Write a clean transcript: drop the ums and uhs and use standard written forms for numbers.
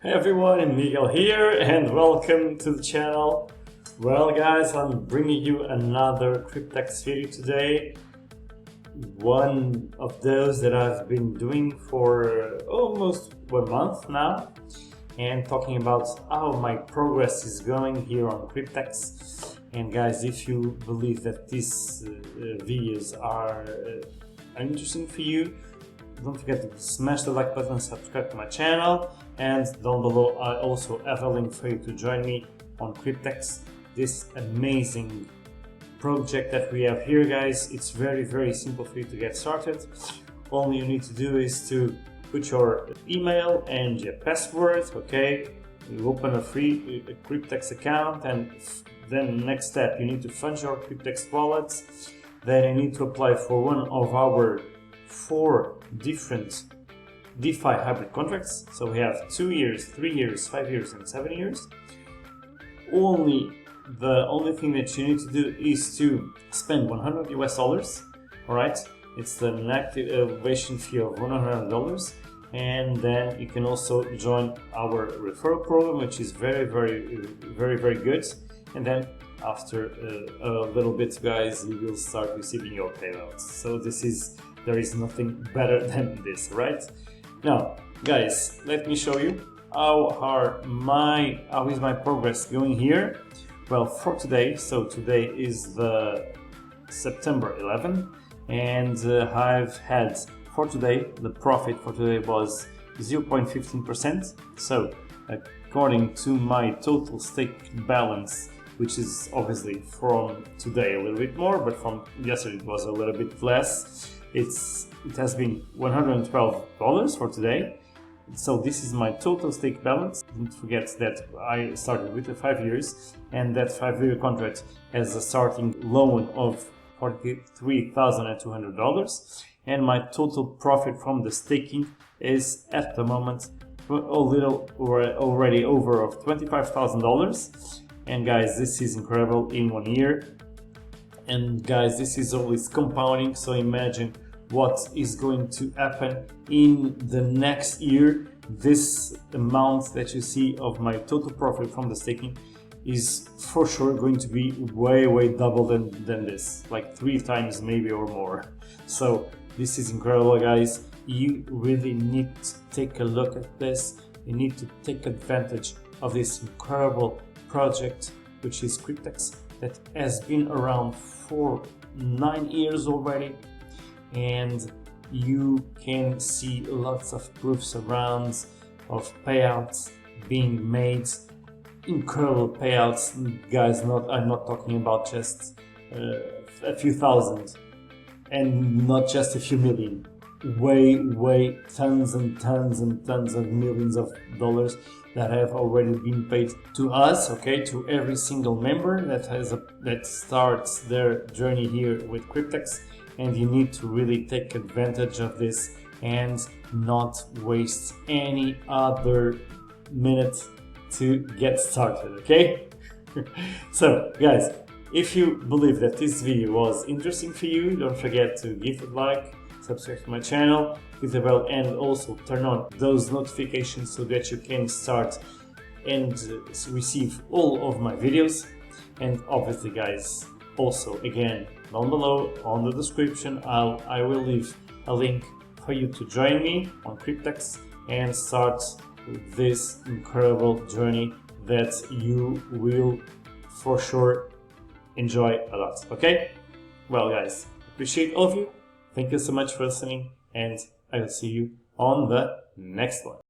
Hey everyone, Miguel here and welcome to the channel. Well guys, I'm bringing you another Cryptex video today. One of those that I've been doing for almost 1 month now, and talking about how my progress is going here on Cryptex. And guys, if you believe that these videos are interesting for you, don't forget to smash the like button, subscribe to my channel, and down below I also have a link for you to join me on Cryptex, this amazing project that we have here, guys. It's very simple for you to get started. All you need to do is to put your email and your password, okay? You open a free Cryptex account, and then next step, you need to fund your Cryptex wallet. Then you need to apply for one of our 4 different DeFi hybrid contracts. So we have 2 years, 3 years, 5 years, and 7 years. The only thing that you need to do is to spend $100 US. All right, it's an activation fee of $100, and then you can also join our referral program, which is very good. And then after a little bit, guys, you will start receiving your payouts. So there is nothing better than this, right? Now, guys, let me show you how is my progress going here. Well, for today, so today is the September 11th, and I've had for today, the profit for today was 0.15%. So according to my total stake balance, which is obviously from today a little bit more, but from yesterday it was a little bit less. It has been $112 for today. So this is my total stake balance. Don't forget that I started with the 5 years, and that 5-year contract has a starting loan of $43,200, and my total profit from the staking is at the moment a little already over of $25,000. And guys, this is incredible in 1 year. And guys, this is always compounding, so imagine what is going to happen in the next year. This amount that you see of my total profit from the staking is for sure going to be way double than this, like 3 times maybe or more. So this is incredible, guys. You really need to take a look at this. You need to take advantage of this incredible project, which is Cryptex, that has been around for 9 years already, and you can see lots of proofs around of payouts being made, incredible payouts, guys. I'm not talking about just a few thousand, and not just a few million, way tons and tons of millions of dollars that have already been paid to us, okay, to every single member that starts their journey here with Cryptex. And you need to really take advantage of this and not waste any other minute to get started, okay? So guys, if you believe that this video was interesting for you, don't forget to give it a like, subscribe to my channel, hit the bell, and also turn on those notifications so that you can start and receive all of my videos. And obviously, guys, also again, down below on the description, I will leave a link for you to join me on Cryptex and start this incredible journey that you will for sure enjoy a lot, okay? Well, guys, appreciate all of you. Thank you so much for listening, and I will see you on the next one.